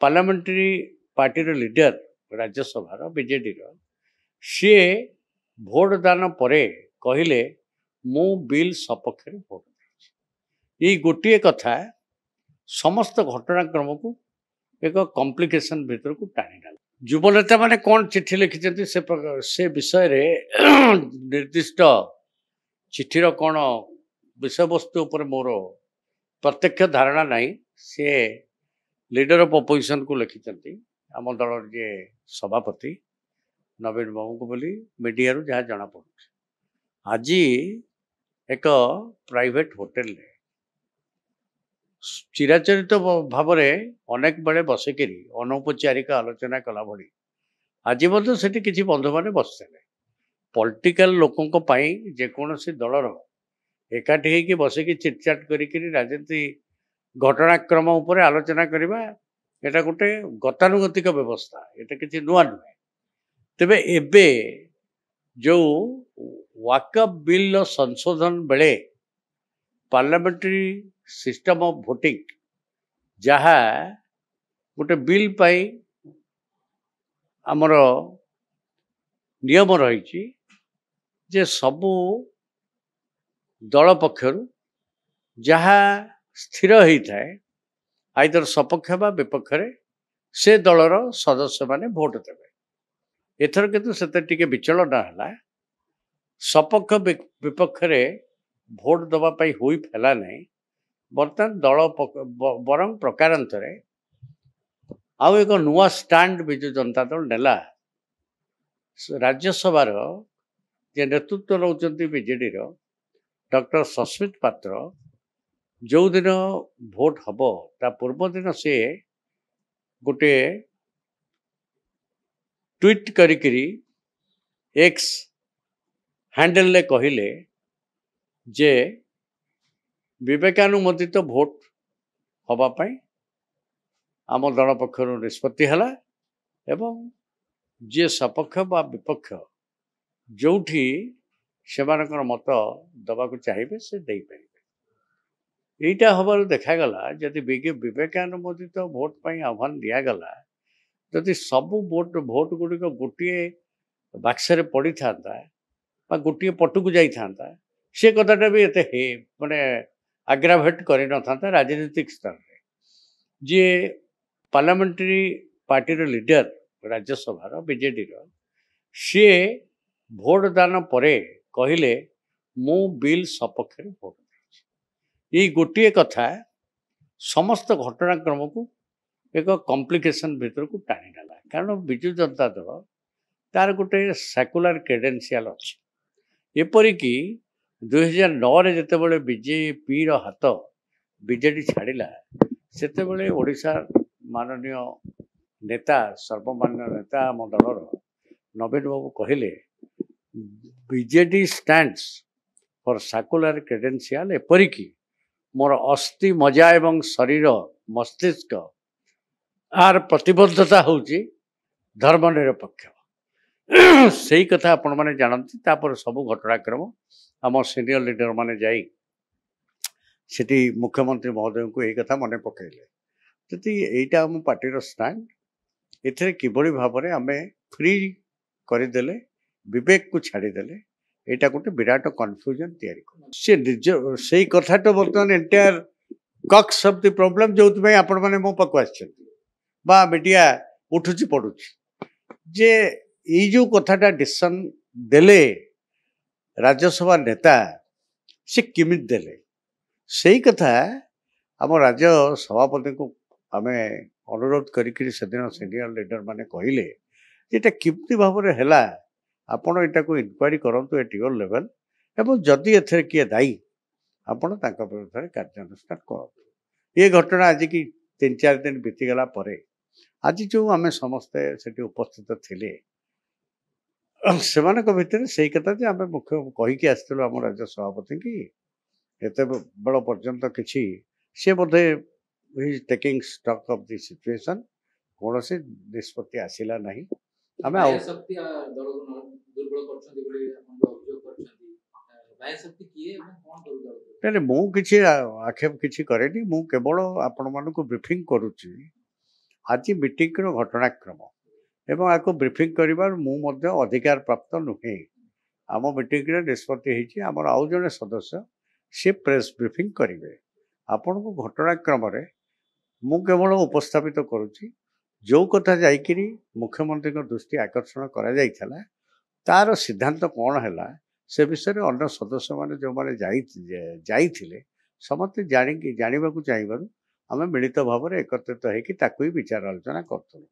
Parliamentary party leader Rajya Sabha BJD सी भोट दान पर कहले मु बिल सपक्ष भोट ये गोटे कथा समस्त घटनाक्रम को एक कॉम्प्लिकेशन भीतर को टाणी युवनेता मैंने कौन चिट्ठी लिखिं से विषय रे निर्दिष्ट चिठीर कौन विषय वस्तु पर मोर प्रत्यक्ष धारणा नहीं सी लीडर ऑफ अपोजिशन को लिखिं आम दल जे सभापति नवीन बाबू को बोली मीडिया रू जहाँ जना पड़ आज एक प्राइवेट होटेल रे चिराचरित भाव अनेक बेले बसिक अनौपचारिक आलोचना कला भली आज से किसी बंधु मैंने बसते पॉलिटिकल लोकों जेकोसी दलर एकाठी होगी बसिक चिटचाट कर राजनीति घटनाक्रम उपर आलोचना करवा एटा गोटे गतानुगतिक व्यवस्था एटा किसी नुआ नुहे तेबे एबे जो वाकअप बिल संशोधन बेले पार्लियामेंट्री सिस्टम ऑफ वोटिंग जहाँ गोटे बिल पाई आमर नियम रही जे सबू दल पक्षर जहाँ स्थिर होता है आइदर सपक्ष बा विपक्ष से दलर सदस्य माने भोट देवे एथर किंतु सेते टिके विचलन है सपक्ष विपक्ष भोट दबा पाई हुई फेला नहीं बर्तमान दल बरं प्रकारांतरे आउ एक नुआ स्टैंड विजु जनता दल नेला राज्यसभार जे नेतृत्व नौचंती बीजेडी डॉक्टर सस्मित पात्र जो दिन भोट हम ता पूर्व दिन से गोटे ट्वीट करी एक्स हैंडल ले कहले जे विवेकानुमोदित भोट हवापाई आम दल पक्षर निष्पत्ति है एवं जे सपक्ष बा विपक्ष जो से मत दबा चाहिए से दे पारे यहीटा हबार देखागला जदि विवेकानुमोदित भोट पर आह्वान दिगला जदि सबू भोट गुड़िक गोटे बाक्सरे पड़ी था गोटे पटक जाता से कथाटा भी एत माने आग्रावेट कर राजनीतिक स्तर में जी parliamentary party leader Rajya Sabha BJD सी भोट दान पर कहले मु बिल सपक्ष भोट ये गोटे कथा समस्त घटनाक्रम को एक कॉम्प्लिकेशन भीतर को टाणी ना कारण विजु जनता दल तार गोटे सेकुलर क्रेडेंशियल अच्छी एपरिक 2009 जिते बीजेपी हाथ बीजेडी छाड़ा से ओडिशा माननीय नेता सर्वमान्य नेता आम दलर नवीन बाबू कहले BJD stands for secular credential एपरिक मोर अस्थि मजा एवं शरीर मस्तिष्क आर प्रतिबद्धता हूँ धर्मनिरपेक्ष से कथा आपण मैंने जानती तापर सबू घटनाक्रम आम सीनियर लीडर माने जाई सेठी मुख्यमंत्री महोदय को यही कथा मन पकड़े जी यहीटा आम पार्टी स्टैंड एथे किभली भाव में आम फ्री करदेले विवेक को छाड़देले यहाँ गोटे विराट कन्फ्यूजन सी निज से कथाटा बर्तमान entire Cox's of the problem जो आपण मैंने मो पाक आ मीडिया उठुची पड़ुची जे ये जो कथाटा डिसीजन देले राज्यसभा नेता से किमित देले से कथा आम राज्य सभापति को आम अनुरोध करी सेदिन सीनियर लीडर माने कहले ये किमती भाव में है आपण यहाँ को इनक्वारी करूँ एट योर लेवल एवं जदि एथे किए दायी आपण विरुद्ध कार्यानुष्ठान करूँ ये घटना आज की 3-4 दिन बीतीगला आज जो आम समस्ते से उपस्थित थिले से भितर से कथा जे आम मुख्य कहीकि आसलु आम राज्य सभापति की एत बड़ पर्यंत किसी सी बोधे taking stock of the situation कौन से निष्पत्ति आसला ना आम नहीं मु किसी आक्षेप किसी करे मु केवल आपण मान ब्रीफिंग करुच्ची ଆଜି ମିଟିଂର ଘଟଣାକ୍ରମ ଏବଂ ଏହାକୁ ବ୍ରିଫିଂ କରିବାର ମୁଁ ମଧ୍ୟ ଅଧିକାର ପ୍ରାପ୍ତ ନୁହେଁ। ଆମ ମିଟିଂରେ ନିଷ୍ପତ୍ତି ହେଇଛି ଆମର ଆଉ ଜଣେ ସଦସ୍ୟ ସେ ପ୍ରେସ୍ ବ୍ରିଫିଂ କରିବେ। ଆପଣଙ୍କୁ ଘଟଣାକ୍ରମରେ ମୁଁ କେବଳ ଉପସ୍ଥାପିତ କରୁଛି ଯେଉଁ କଥା ଯାଇକିରି ମୁଖ୍ୟମନ୍ତ୍ରୀଙ୍କ ଦୃଷ୍ଟି ଆକର୍ଷଣ କରାଯାଇଥିଲା ତାର ସିଦ୍ଧାନ୍ତ କ'ଣ ହେଲା ସେ ବିଷୟରେ ଅନ୍ୟ ସଦସ୍ୟମାନେ ଯେଉଁମାନେ ଯାଇଥିଲେ ସମସ୍ତେ ଜାଣିବାକୁ ଚାହିଁବାରୁ ଆମେ ମିଳିତ ଭାବରେ ଏକତ୍ରିତ ହେଇକି ତାକୁ ହିଁ ବିଚାର ଆଲୋଚନା କରୁଥିଲୁ।